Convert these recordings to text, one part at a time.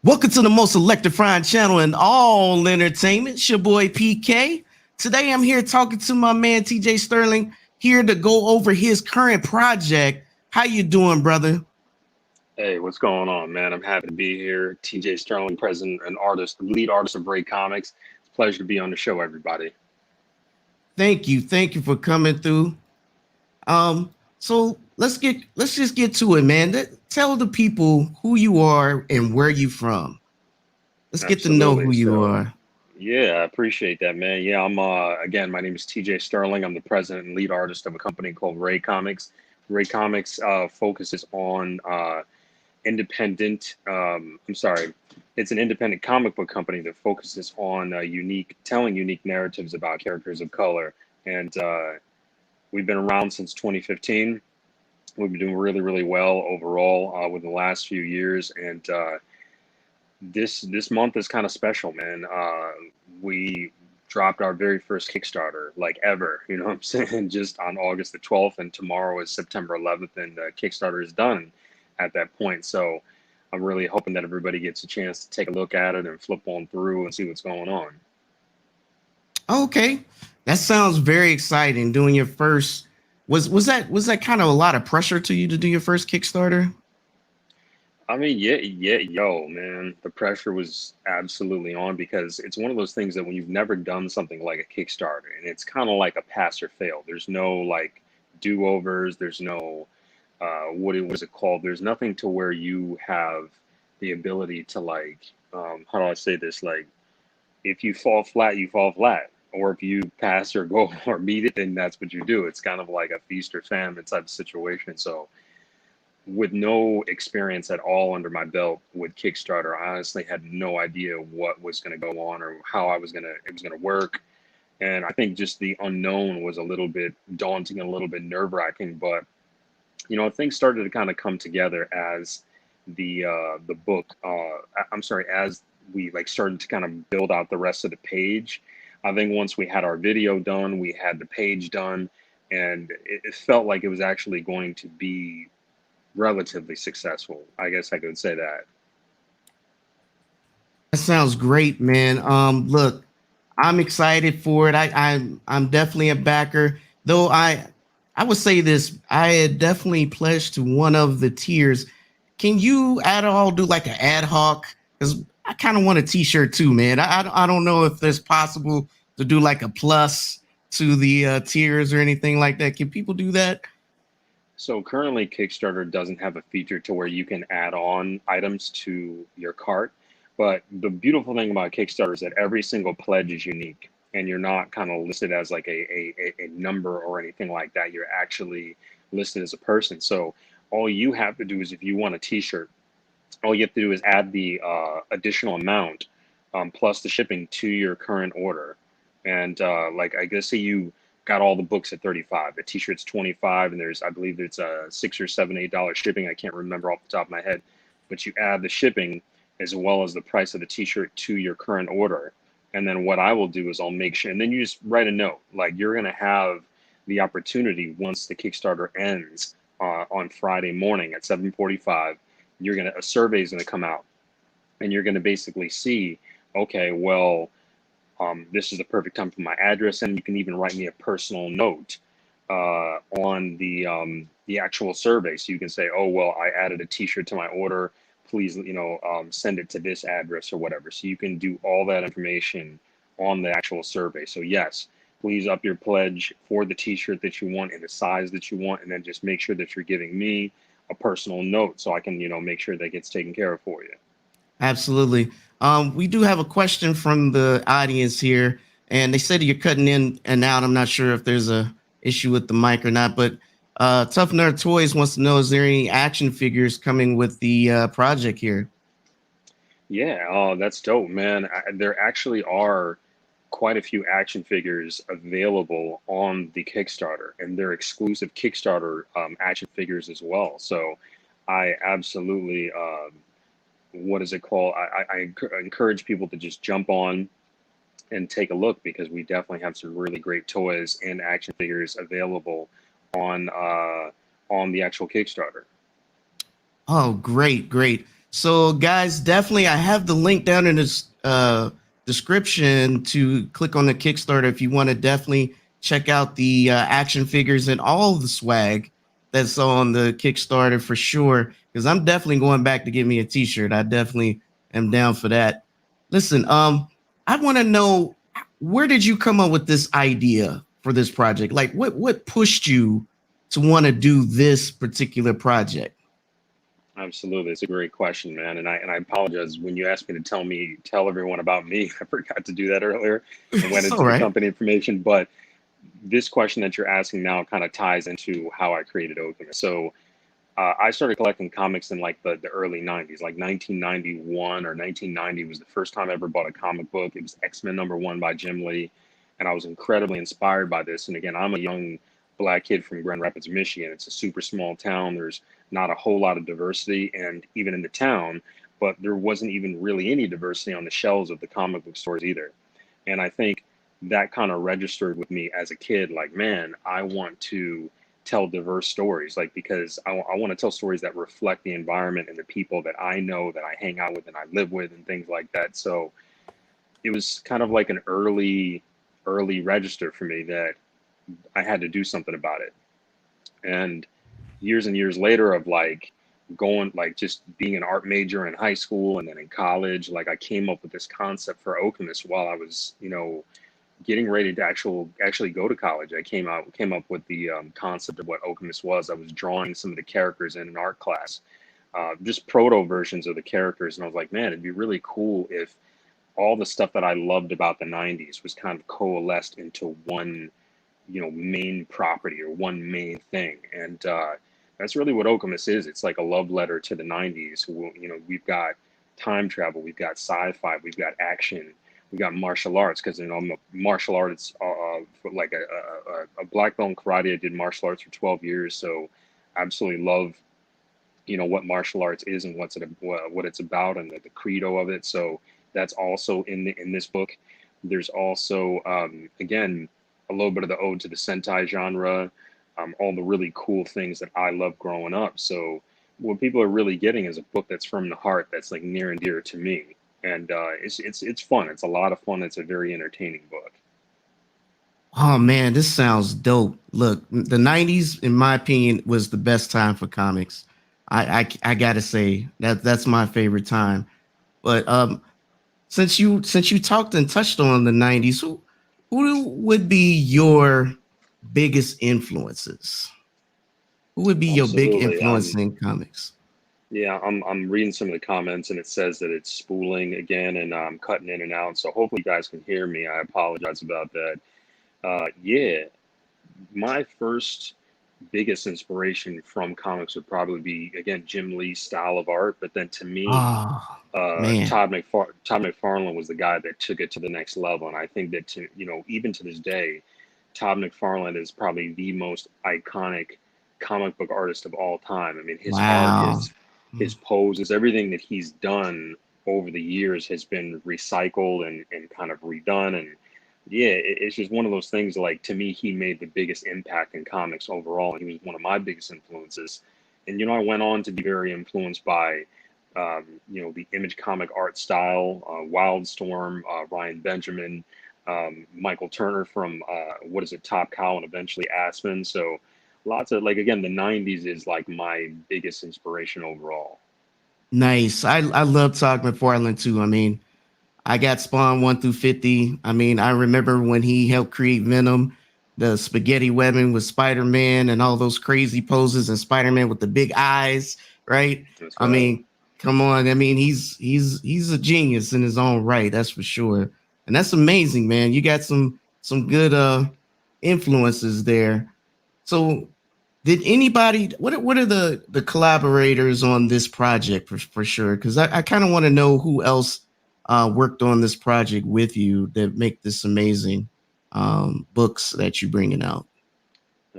Welcome to the most electrifying channel in all entertainment. It's your boy PK. Today I'm here talking to my man TJ Sterling, here to go over his current project. How you doing, brother? Hey, what's going on, man? I'm happy to be here. TJ Sterling, president and artist, lead artist of RAE Comics. It's a pleasure to be on the show, everybody. Thank you for coming through. So let's just get to it, man. Tell the people who you are and where you from. Let's get to know who Absolutely. you are. Yeah, I appreciate that, man. Yeah, I'm again, my name is TJ Sterling. I'm the president and lead artist of a company called RAE Comics. RAE Comics focuses on independent. I'm sorry, it's an independent comic book company that focuses on telling unique narratives about characters of color. And we've been around since 2015. We've been doing really, really well overall within the last few years. And this month is kind of special, man. We dropped our very first Kickstarter, like ever, you know what I'm saying, just on August the 12th, and tomorrow is September 11th, and Kickstarter is done at that point. So I'm really hoping that everybody gets a chance to take a look at it and flip on through and see what's going on. Okay, that sounds very exciting. Doing your first was that kind of a lot of pressure to you to do your first Kickstarter? I mean, yo, man, the pressure was absolutely on because it's one of those things that when you've never done something like a Kickstarter, and it's kind of like a pass or fail. There's no like do-overs. There's no what is it called? There's nothing to where you have the ability to like how do I say this? Like if you fall flat, you fall flat. Or if you pass or go or meet it, then that's what you do. It's kind of like a feast or famine type of situation. So with no experience at all under my belt with Kickstarter, I honestly had no idea what was going to go on or how it was going to work. And I think just the unknown was a little bit daunting and a little bit nerve wracking. But things started to kind of come together as the book. I'm sorry, as we like started to kind of build out the rest of the page. I think once we had our video done, we had the page done, and it felt like it was actually going to be relatively successful. I guess I could say that. That sounds great, man. Look, I'm excited for it. I'm definitely a backer. Though I would say this, I had definitely pledged to one of the tiers. Can you at all do like an ad hoc? Because I kind of want a T-shirt too, man. I don't know if there's possible to do like a plus to the tiers or anything like that. Can people do that? So currently Kickstarter doesn't have a feature to where you can add on items to your cart. But the beautiful thing about Kickstarter is that every single pledge is unique, and you're not kind of listed as like a number or anything like that. You're actually listed as a person. So all you have to do is if you want a t-shirt, all you have to do is add the additional amount plus the shipping to your current order. And like I guess say you got all the books at 35, the t-shirt's 25, and there's I believe it's a $6 or $7 $8 shipping. I can't remember off the top of my head, but you add the shipping as well as the price of the t-shirt to your current order. And then what I will do is I'll make sure, and then you just write a note like you're going to have the opportunity once the Kickstarter ends on Friday morning at 7:45. A survey is going to come out, and you're going to basically see, okay, well, this is the perfect time for my address, and you can even write me a personal note on the actual survey. So you can say, oh, well, I added a T-shirt to my order. Please, send it to this address or whatever. So you can do all that information on the actual survey. So yes, please up your pledge for the T-shirt that you want in the size that you want, and then just make sure that you're giving me a personal note so I can, make sure that gets taken care of for you. Absolutely. We do have a question from the audience here, and they said you're cutting in and out. I'm not sure if there's a issue with the mic or not, but Tough Nerd Toys wants to know, is there any action figures coming with the project here? Yeah, oh, that's dope, man. There actually are quite a few action figures available on the Kickstarter, and they're exclusive Kickstarter action figures as well. So I absolutely, what is it called? I encourage people to just jump on and take a look because we definitely have some really great toys and action figures available on the actual Kickstarter. Oh, great. So, guys, definitely, I have the link down in this description to click on the Kickstarter if you want to definitely check out the action figures and all the swag that's on the Kickstarter for sure. Because I'm definitely going back to get me a T-shirt. I definitely am down for that. Listen, I want to know, where did you come up with this idea for this project? Like, what pushed you to want to do this particular project? Absolutely, it's a great question, man. And I apologize when you asked me to tell everyone about me. I forgot to do that earlier and went It's into all the right. company information. But this question that you're asking now kind of ties into how I created Okemus. So I started collecting comics in like the early 90s, like 1991 or 1990 was the first time I ever bought a comic book. It was X-Men #1 by Jim Lee. And I was incredibly inspired by this. And again, I'm a young black kid from Grand Rapids, Michigan. It's a super small town. There's not a whole lot of diversity, and even in the town, but there wasn't even really any diversity on the shelves of the comic book stores either. And I think that kind of registered with me as a kid, like, man, I want to tell diverse stories, like, because I want to tell stories that reflect the environment and the people that I know, that I hang out with and I live with and things like that. So it was kind of like an early register for me that I had to do something about it. And years later of like going, like just being an art major in high school and then in college, like I came up with this concept for Okemus while I was, getting ready to actually go to college. I came up with the concept of what Okemus was. I was drawing some of the characters in an art class, just proto versions of the characters, and I was like, man, it'd be really cool if all the stuff that I loved about the 90s was kind of coalesced into one, main property or one main thing. And that's really what Okemus is. It's like a love letter to the 90s. We've got time travel, we've got sci-fi, we've got action, we've got martial arts, because I'm a martial arts, like a black belt in karate. I did martial arts for 12 years, so I absolutely love what martial arts is and what it's about, and the credo of it. So that's also in this book. There's also again a little bit of the ode to the Sentai genre, all the really cool things that I love growing up. So what people are really getting is a book that's from the heart, that's like near and dear to me, and it's fun. It's a lot of fun. It's a very entertaining book. Oh man, this sounds dope. Look, the '90s, in my opinion, was the best time for comics. I gotta say that that's my favorite time. But since you talked and touched on the '90s, who would be your biggest influences? Who would be your big Absolutely. influence in comics? Yeah, I'm reading some of the comments and it says that it's spooling again and I'm cutting in and out. So hopefully you guys can hear me. I apologize about that. Yeah, my first biggest inspiration from comics would probably be, again, Jim Lee's style of art. But then to me, Oh man, Todd McFarlane was the guy that took it to the next level. And I think that even to this day, Todd McFarlane is probably the most iconic comic book artist of all time. I mean, his art, wow. his poses, everything that he's done over the years has been recycled and kind of redone. And yeah, it's just one of those things. Like, to me, he made the biggest impact in comics overall. He was one of my biggest influences. And I went on to be very influenced by the Image comic art style, Wildstorm, Ryan Benjamin, Michael Turner from what is it, Top Cow, and eventually Aspen. So lots of, like, again, the 90s is like my biggest inspiration overall. Nice. I love Todd McFarlane too. I mean, I got Spawn 1 through 50. I mean, I remember when he helped create Venom, the spaghetti webbing with Spider-Man and all those crazy poses, and Spider-Man with the big eyes, right? That's I right. mean, come on. I mean, he's a genius in his own right, that's for sure. And that's amazing, man. You got some good influences there. So did anybody, what are the collaborators on this project for sure? Because I kind of want to know who else worked on this project with you that make this amazing books that you bringing out.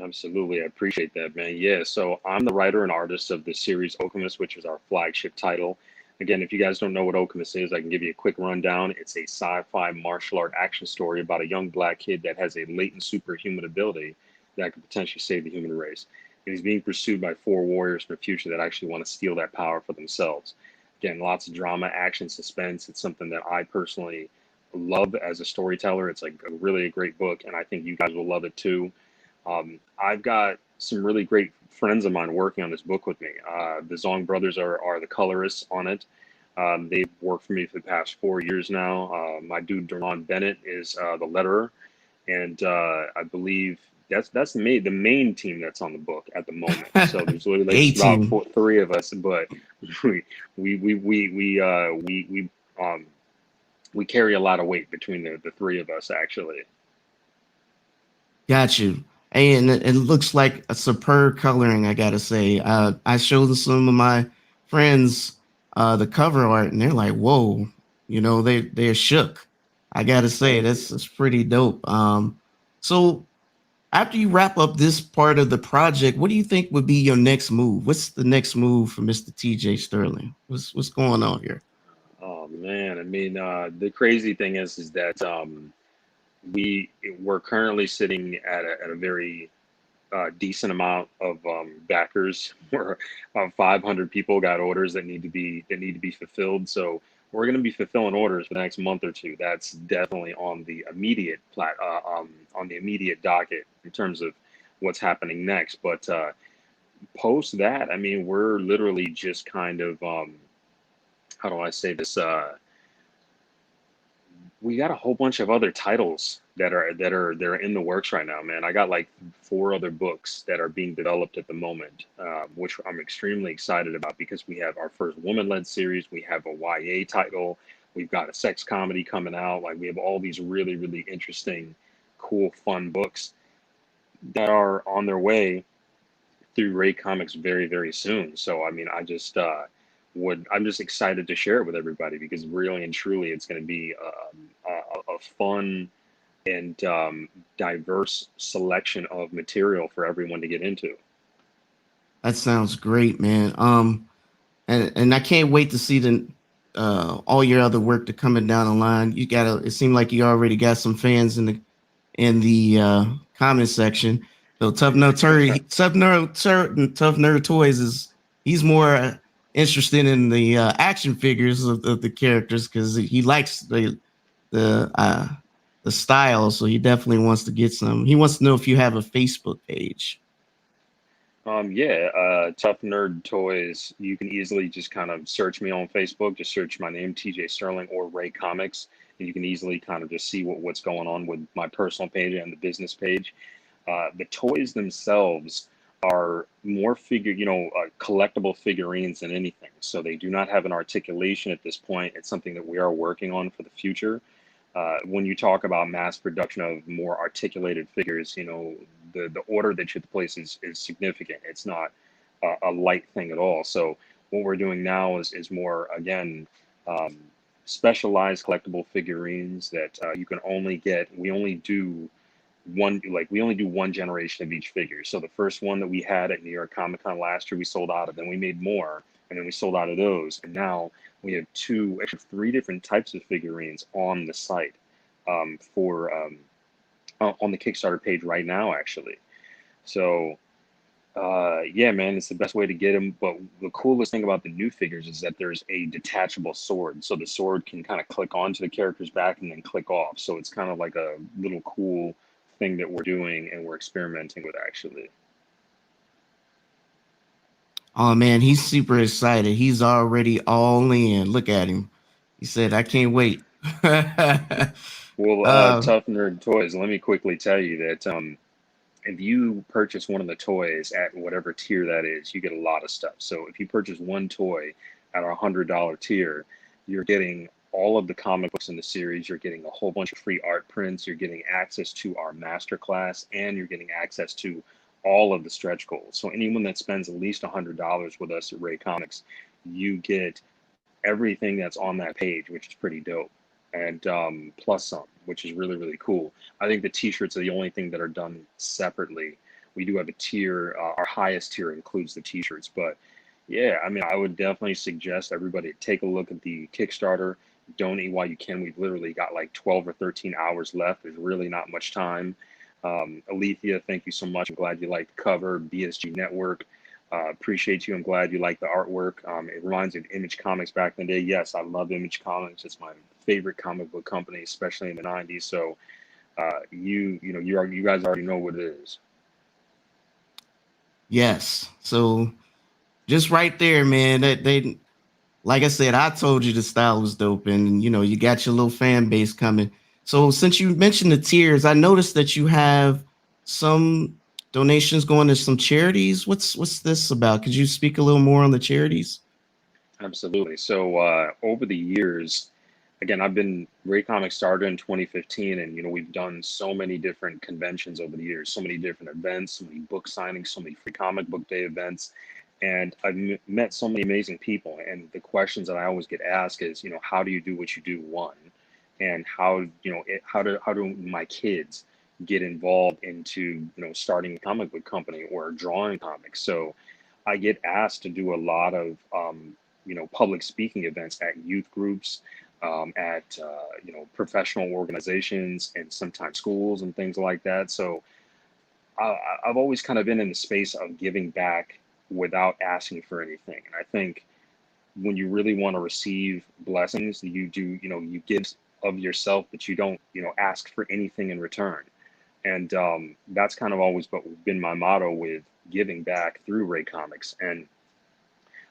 Absolutely. I appreciate that, man. Yeah, so I'm the writer and artist of the series Okemus, which is our flagship title. Again, if you guys don't know what Okemus is, I can give you a quick rundown. It's a sci-fi martial art action story about a young black kid that has a latent superhuman ability that could potentially save the human race. And he's being pursued by four warriors from the future that actually want to steal that power for themselves. Again, lots of drama, action, suspense. It's something that I personally love as a storyteller. It's like a really a great book, and I think you guys will love it too. I've got some really great friends of mine working on this book with me. The Zong brothers are the colorists on it. They've worked for me for the past 4 years now. My dude Deron Bennett is the letterer, and I believe that's the main team that's on the book at the moment. So there's literally A just about team. three of us, but we um, we carry a lot of weight between the three of us actually. Got you. And it looks like a superb coloring, I gotta say. I showed some of my friends the cover art, and they're like, "Whoa!" they're shook. I gotta say, Thank you. that's pretty dope. So after you wrap up this part of the project, what do you think would be your next move? What's the next move for Mr. TJ Sterling? What's going on here? Oh man, I mean, the crazy thing is that we're currently sitting at a very decent amount of backers. Where 500 people got orders that need to be fulfilled. So we're going to be fulfilling orders for the next month or two. That's definitely on the immediate docket in terms of what's happening next. But post that, I mean, we're literally just kind of how do I say this? We got a whole bunch of other titles that are in the works right now, man. I got like four other books that are being developed at the moment, which I'm extremely excited about because we have our first woman-led series, we have a YA title, we've got a sex comedy coming out. Like we have all these really, really interesting, cool, fun books that are on their way through RAE Comics very, very soon. So I mean, I'm just excited to share it with everybody because really and truly, it's going to be a fun and diverse selection of material for everyone to get into. That sounds great, man. And I can't wait to see the all your other work to coming down the line. You got to. It seemed like you already got some fans in the comment section. So Tough Nerd Toys is he's more interested in the action figures of the characters because he likes the uh, the style. So he definitely wants to get some. He wants to know if you have a Facebook page. Yeah, Tough Nerd Toys. You can easily just kind of search me on Facebook. Just search my name, TJ Sterling, or RAE Comics, and you can easily kind of just see what's going on with my personal page and the business page. The toys themselves are more collectible figurines than anything. So they do not have an articulation at this point. It's something that we are working on for the future. When you talk about mass production of more articulated figures, the order that you have to place is significant. It's not a light thing at all. So what we're doing now is more, again, um, specialized collectible figurines that you can only get. We only do one generation of each figure. So the first one that we had at New York Comic Con last year, we sold out of. Then we made more, and then we sold out of those. And now we have actually three different types of figurines on the site for on the Kickstarter page right now, actually. So yeah, man, it's the best way to get them. But the coolest thing about the new figures is that there's a detachable sword. So the sword can kind of click onto the character's back and then click off. So it's kind of like a little cool thing that we're doing and we're experimenting with actually. Oh man, he's super excited. He's already all in. Look at him. He said, "I can't wait." Well, uh, Tough Nerd Toys, let me quickly tell you that if you purchase one of the toys at whatever tier that is, you get a lot of stuff. So if you purchase one toy at our $100 tier, you're getting all of the comic books in the series. You're getting a whole bunch of free art prints. You're getting access to our masterclass, and you're getting access to all of the stretch goals. So anyone that spends at least $100 with us at RAE Comics, you get everything that's on that page, which is pretty dope, and plus some, which is really, really cool. I think the t-shirts are the only thing that are done separately. We do have a tier. Our highest tier includes the t-shirts, but yeah, I mean, I would definitely suggest everybody take a look at the Kickstarter. Donate while you can. We've literally got like 12 or 13 hours left. There's really not much time. Alethea, thank you so much. I'm glad you liked the cover. BSG Network. Appreciate you. I'm glad you like the artwork. It reminds me of Image Comics back in the day. Yes, I love Image Comics. It's my favorite comic book company, especially in the '90s. So you guys already know what it is. Yes. So just right there, man. That they like I said, I told you the style was dope, and you got your little fan base coming. So since you mentioned the tiers, I noticed that you have some donations going to some charities. What's this about? Could you speak a little more on the charities? Absolutely. So over the years, again, I've been RAE Comics started in 2015, and we've done so many different conventions over the years, so many different events, so many book signings, so many free comic book day events, and I've met so many amazing people. And the questions that I always get asked is, how do you do what you do? One, and how do my kids get involved into starting a comic book company or drawing comics? So I get asked to do a lot of public speaking events at youth groups, at professional organizations, and sometimes schools and things like that. So I've always kind of been in the space of giving back without asking for anything. And I think when you really want to receive blessings, you give of yourself, but you don't ask for anything in return. And that's kind of always been my motto with giving back through RAE Comics. And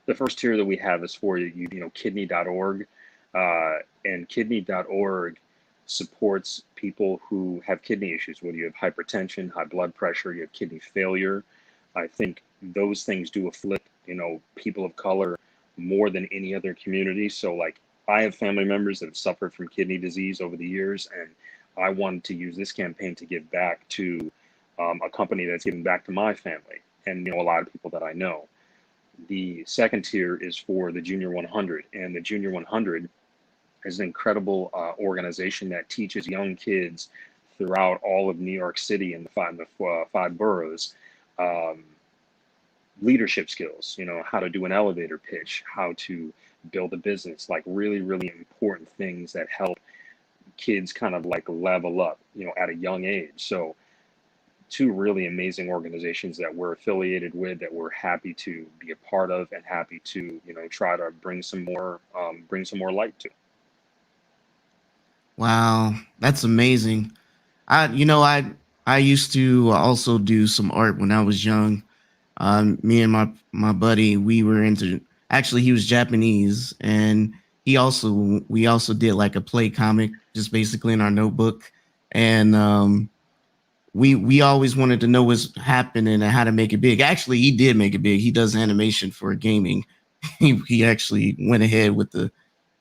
the first tier that we have is for kidney.org, and kidney.org supports people who have kidney issues, whether you have hypertension, high blood pressure, you have kidney failure. I think those things do afflict people of color more than any other community. So like, I have family members that have suffered from kidney disease over the years, and I wanted to use this campaign to give back to a company that's giving back to my family and a lot of people that I know. The second tier is for the Junior 100, and the Junior 100 is an incredible organization that teaches young kids throughout all of New York City and the five boroughs um, leadership skills. How to do an elevator pitch, how to build a business, like really, really important things that help kids kind of like level up, at a young age. So two really amazing organizations that we're affiliated with, that we're happy to be a part of, and happy to try to bring some more light to. Wow, that's amazing. I used to also do some art when I was young. Me and my buddy, we were into. Actually, he was Japanese, and we also did like a play comic, just basically in our notebook, and we always wanted to know what's happening and how to make it big. Actually, he did make it big. He does animation for gaming. He actually went ahead with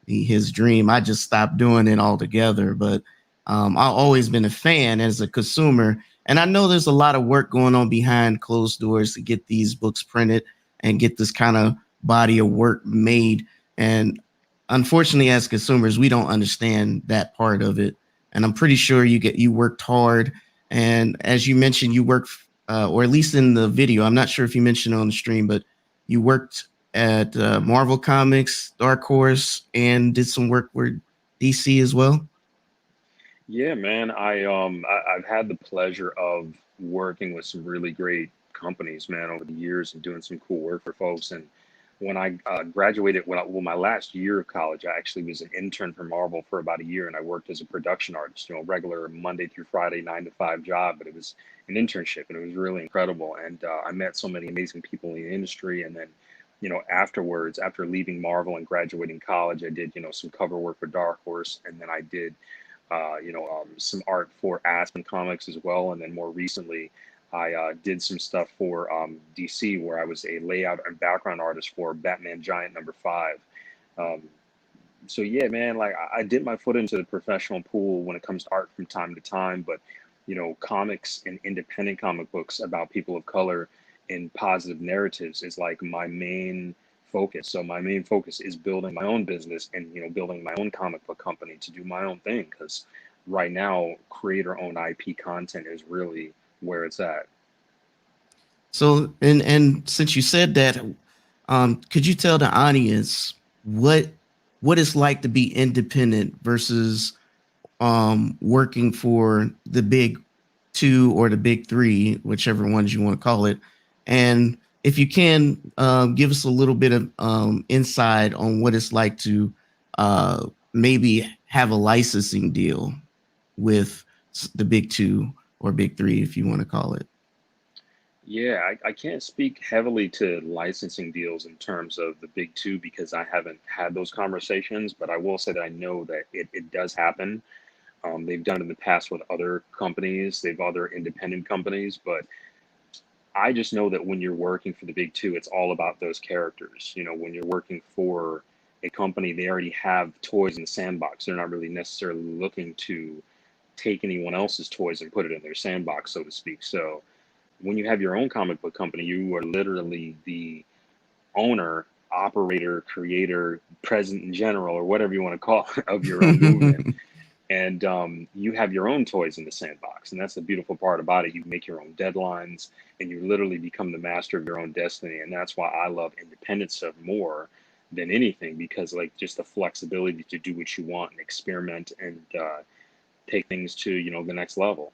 his dream. I just stopped doing it altogether. But I've always been a fan as a consumer, and I know there's a lot of work going on behind closed doors to get these books printed and get this kind of body of work made. And unfortunately, as consumers, we don't understand that part of it. And I'm pretty sure you worked hard. And as you mentioned, you worked, or at least in the video, I'm not sure if you mentioned it on the stream, but you worked at Marvel Comics, Dark Horse, and did some work with DC as well. Yeah, man. I've had the pleasure of working with some really great companies, man, over the years, and doing some cool work for folks. And when I graduated, my last year of college, I actually was an intern for Marvel for about a year, and I worked as a production artist, regular Monday through Friday, 9 to 5 job, but it was an internship, and it was really incredible. And I met so many amazing people in the industry. And then, afterwards, after leaving Marvel and graduating college, I did, some cover work for Dark Horse, and then I did some art for Aspen Comics as well. And then more recently, I did some stuff for DC, where I was a layout and background artist for Batman Giant #5. Um, so yeah, man, like I dip my foot into the professional pool when it comes to art from time to time, but comics and independent comic books about people of color in positive narratives is like my main focus. So my main focus is building my own business and building my own comic book company to do my own thing, because right now creator owned IP content is really where it's at. So, and since you said that, could you tell the audience what what it's like to be independent versus working for the big two or the big three, whichever ones you want to call it? And if you can give us a little bit of insight on what it's like to maybe have a licensing deal with the big two or big three, if you want to call it. Yeah, I can't speak heavily to licensing deals in terms of the big two because I haven't had those conversations, but I will say that I know that it does happen. They've done it in the past with other companies, they've other independent companies, but I just know that when you're working for the big two, it's all about those characters. You know, when you're working for a company, they already have toys in the sandbox. They're not really necessarily looking to take anyone else's toys and put it in their sandbox, so to speak. So when you have your own comic book company, you are literally the owner, operator, creator, president in general, or whatever you want to call it, of your own movement. And you have your own toys in the sandbox. And that's the beautiful part about it. You make your own deadlines and you literally become the master of your own destiny. And that's why I love independent stuff more than anything, because like just the flexibility to do what you want and experiment and take things to, you know, the next level.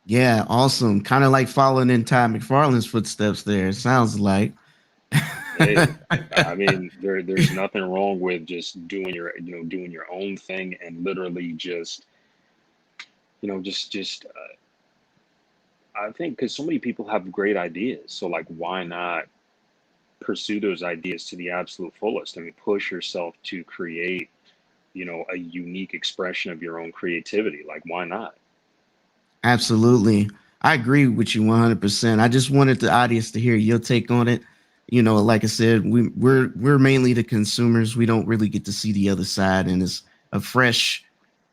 Yeah, awesome. Kind of like following in Ty McFarlane's footsteps there, it sounds like. Hey, I mean, there's nothing wrong with just doing your, you know, doing your own thing and literally just, you know, just I think because so many people have great ideas. So like, why not pursue those ideas to the absolute fullest? I mean, push yourself to create, you know, a unique expression of your own creativity. Like, why not? Absolutely. I agree with you 100%. I just wanted the audience to hear your take on it. You know, like I said, we're mainly the consumers. We don't really get to see the other side, and a fresh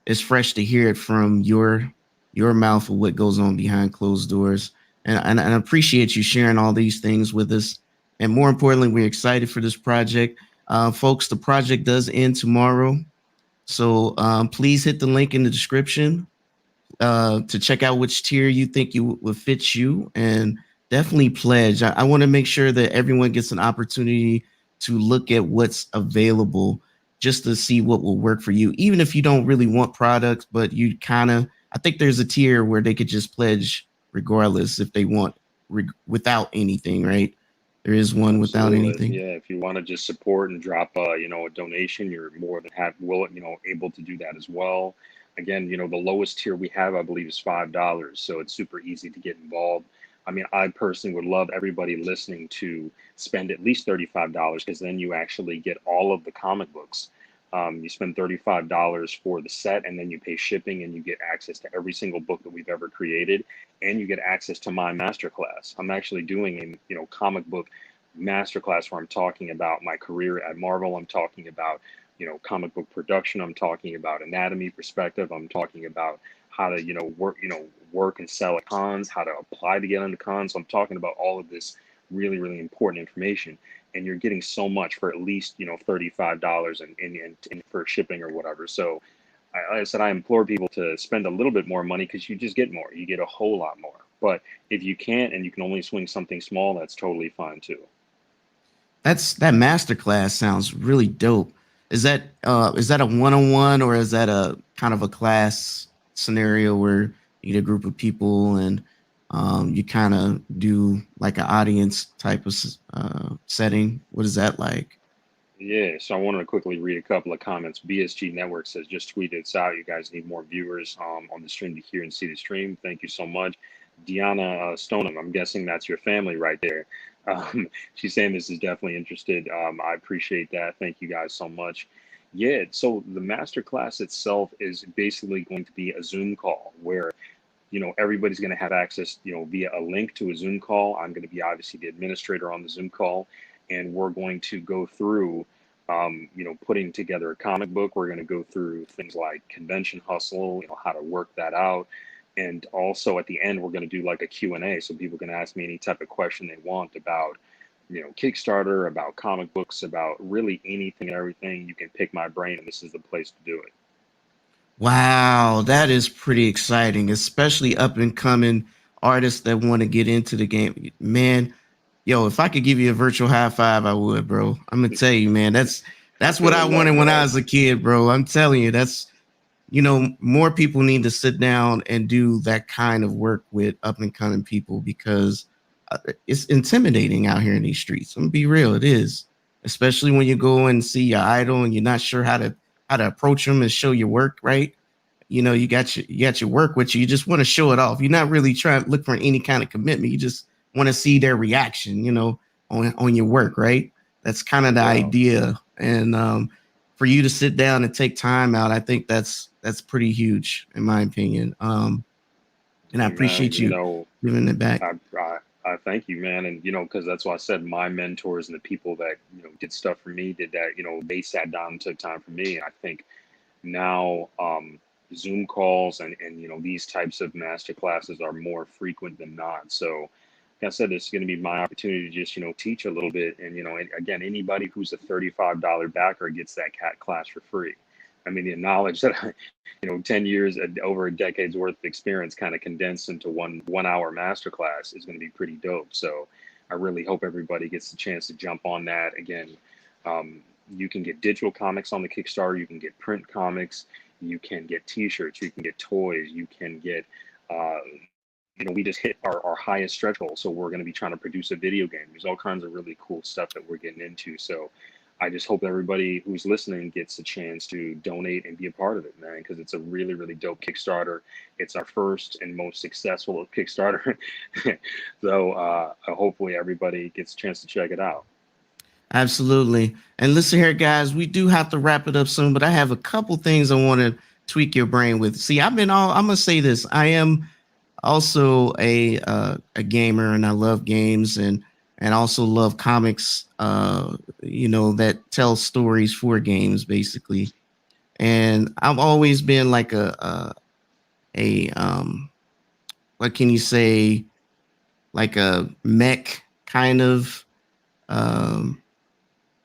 it's fresh to hear it from your mouth of what goes on behind closed doors. And I appreciate you sharing all these things with us. And more importantly, we're excited for this project. Folks, the project does end tomorrow. So please hit the link in the description to check out which tier you think you would fit you, and definitely pledge. I want to make sure that everyone gets an opportunity to look at what's available just to see what will work for you, even if you don't really want products, but you kind of, I think there's a tier where they could just pledge regardless if they want without anything, right? There is one without Absolutely. anything. Yeah. If you want to just support and drop, you know, a donation, you're more than happy, will, you know, able to do that as well. Again, you know, the lowest tier we have, I believe, is $5. So it's super easy to get involved. I mean, I personally would love everybody listening to spend at least $35 because then you actually get all of the comic books. You spend $35 for the set and then you pay shipping and you get access to every single book that we've ever created and you get access to my masterclass. I'm actually doing a, you know, comic book masterclass where I'm talking about my career at Marvel. I'm talking about, you know, comic book production. I'm talking about anatomy perspective. I'm talking about how to, you know, work and sell at cons, how to apply to get into cons. So I'm talking about all of this really, really important information. And you're getting so much for at least, you know, $35 and for shipping or whatever. So like I said, I implore people to spend a little bit more money because you just get more. You get a whole lot more. But if you can't and you can only swing something small, that's totally fine too. That masterclass sounds really dope. Is that a one-on-one, or is that a kind of a class scenario where you get a group of people and you kind of do like an audience type of setting? What is that like? Yeah, so I wanted to quickly read a couple of comments. BSG Network says, just tweeted this out. You guys need more viewers on the stream to hear and see the stream. Thank you so much. Deanna Stoneham, I'm guessing that's your family right there. She's saying this is definitely interested. I appreciate that. Thank you guys so much. Yeah, so the masterclass itself is basically going to be a Zoom call where, you know, everybody's going to have access, you know, via a link to a Zoom call. I'm going to be obviously the administrator on the Zoom call, and we're going to go through, you know, putting together a comic book. We're going to go through things like convention hustle, you know, how to work that out. And also at the end, we're going to do like a Q&A so people can ask me any type of question they want about, you know, Kickstarter, about comic books, about really anything and everything. You can pick my brain, and this is the place to do it. Wow, that is pretty exciting, especially up and coming artists that want to get into the game. Man, yo, if I could give you a virtual high five, I would, bro. I'm gonna tell you, man, I that's feel what the I love, wanted when I bro. was a kid, bro. I'm telling you, that's more people need to sit down and do that kind of work with up and coming people because it's intimidating out here in these streets. I'm gonna be real, it is, especially when you go and see your idol and you're not sure how to approach them and show your work, right? You got your work with you. You just want to show it off. You're not really trying to look for any kind of commitment. You just want to see their reaction, on your work, right? That's kind of the Yeah. idea. And for you to sit down and take time out, I think that's pretty huge in my opinion. And I And man, appreciate you giving it back. I thank you, man. And because that's why I said my mentors and the people that did stuff for me did that. They sat down and took time for me. And I think now Zoom calls and these types of master classes are more frequent than not. So like I said, this is going to be my opportunity to just teach a little bit. And again, anybody who's a $35 backer gets that cat class for free. I mean, the knowledge that 10 years, over a decade's worth of experience kind of condensed into one hour masterclass is going to be pretty dope. So I really hope everybody gets the chance to jump on that. Again, you can get digital comics on the Kickstarter. You can get print comics. You can get T-shirts. You can get toys. You can get, we just hit our highest stretch goal. So we're going to be trying to produce a video game. There's all kinds of really cool stuff that we're getting into. So I just hope everybody who's listening gets a chance to donate and be a part of it, man, because it's a really, really dope Kickstarter. It's our first and most successful Kickstarter. So hopefully everybody gets a chance to check it out. Absolutely. And listen here, guys, we do have to wrap it up soon, but I have a couple things I want to tweak your brain with. See, I'm gonna say this. I am also a gamer, and I love games and also love comics, that tell stories for games, basically. And I've always been like a what can you say, like a mech kind of um,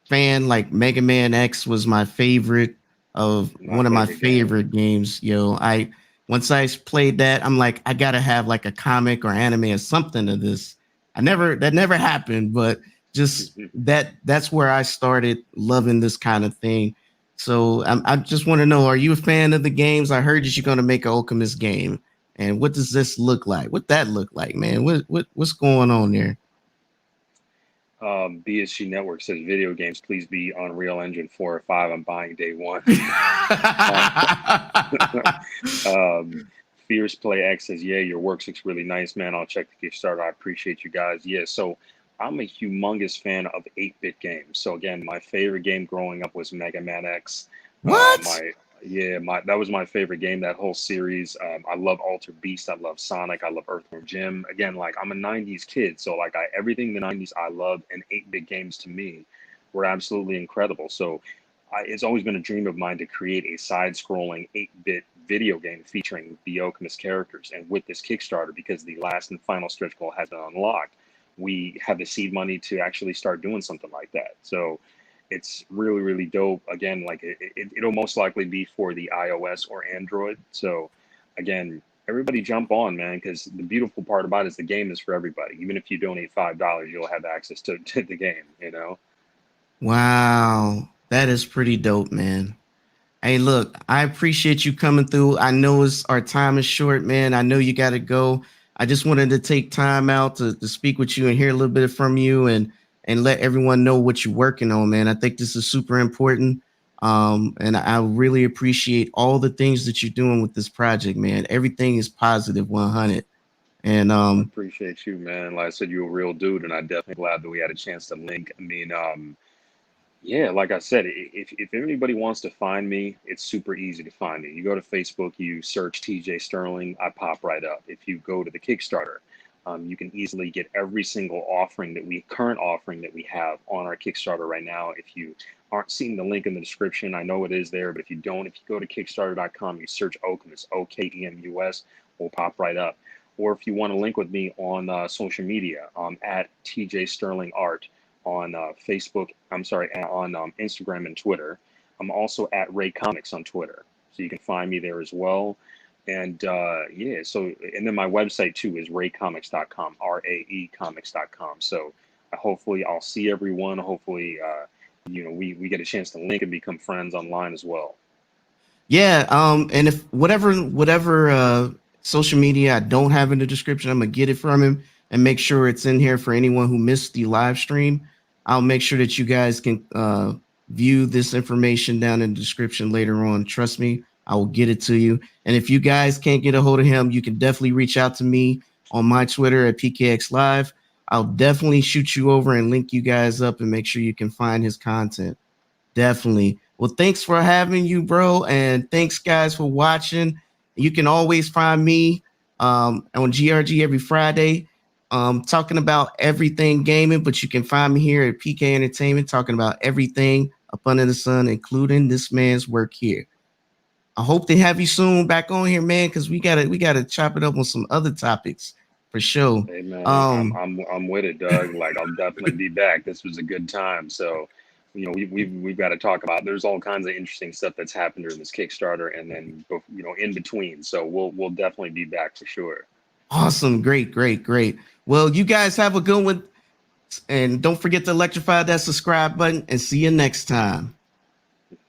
fan. Like Mega Man X was my favorite of My one of my favorite game. favorite games. I once I played that, I'm like, I gotta have like a comic or anime or something of this. That never happened, but just that's where I started loving this kind of thing. So I just want to know, are you a fan of the games? I heard that you're gonna make an Okemus game. And what does this look like? What that look like, man? What's going on there? BSG Network says video games, please be Unreal Engine 4 or 5. I'm buying day one. Fierce Play X says, yeah, your work looks really nice, man. I'll check the Kickstarter. I appreciate you guys. Yeah, so I'm a humongous fan of 8-bit games. So again, my favorite game growing up was Mega Man X. What? My that was my favorite game, that whole series. I love Alter Beast. I love Sonic. I love Earthworm Jim. Again, like I'm a 90s kid. So like everything in the 90s I loved, and 8-bit games to me were absolutely incredible. So it's always been a dream of mine to create a side-scrolling 8-bit video game featuring the Okemus characters. And with this Kickstarter, because the last and final stretch goal has been unlocked, we have the seed money to actually start doing something like that. So it's really, really dope. Again, like it'll most likely be for the iOS or Android. So again, everybody jump on, man, because the beautiful part about it is the game is for everybody. Even if you donate $5, you'll have access to the game. Wow, that is pretty dope, man. Hey, look, I appreciate you coming through. I know our time is short, man. I know you got to go. I just wanted to take time out to speak with you and hear a little bit from you and let everyone know what you're working on, man. I think this is super important. And I really appreciate all the things that you're doing with this project, man. Everything is positive 100. And I appreciate you, man. Like I said, you're a real dude, and I'm definitely glad that we had a chance to link. I mean, yeah, like I said, if anybody wants to find me, it's super easy to find me. You go to Facebook, you search TJ Sterling, I pop right up. If you go to the Kickstarter, you can easily get every single current offering that we have on our Kickstarter right now. If you aren't seeing the link in the description, I know it is there, but if you don't, if you go to Kickstarter.com, you search Okemus, Okemus, will pop right up. Or if you want to link with me on social media, at TJ Sterling Art on Facebook, on Instagram and Twitter. I'm also at RAE Comics on Twitter, so you can find me there as well. And and then my website too is raecomics.com, raecomics.com. So hopefully I'll see everyone. Hopefully, we get a chance to link and become friends online as well. yeah, and if whatever social media I don't have in the description, I'm gonna get it from him. and make sure it's in here for anyone who missed the live stream. I'll make sure that you guys can view this information down in the description later on. Trust me, I will get it to you. And if you guys can't get a hold of him, you can definitely reach out to me on my Twitter at PKX Live. I'll definitely shoot you over and link you guys up and make sure you can find his content. Definitely. Well, thanks for having you, bro. And thanks, guys, for watching. You can always find me on GRG every Friday talking about everything gaming, but you can find me here at PK Entertainment talking about everything up under the sun, including this man's work here. I hope to have you soon back on here, man, because we gotta chop it up on some other topics for sure. Hey man, I'm with it, Doug. Like I'll definitely be back. This was a good time. So, you know, we've got to talk about. There's all kinds of interesting stuff that's happened during this Kickstarter, and then you know in between. So we'll definitely be back for sure. Awesome, great. Well, you guys have a good one, and don't forget to electrify that subscribe button. And see you next time.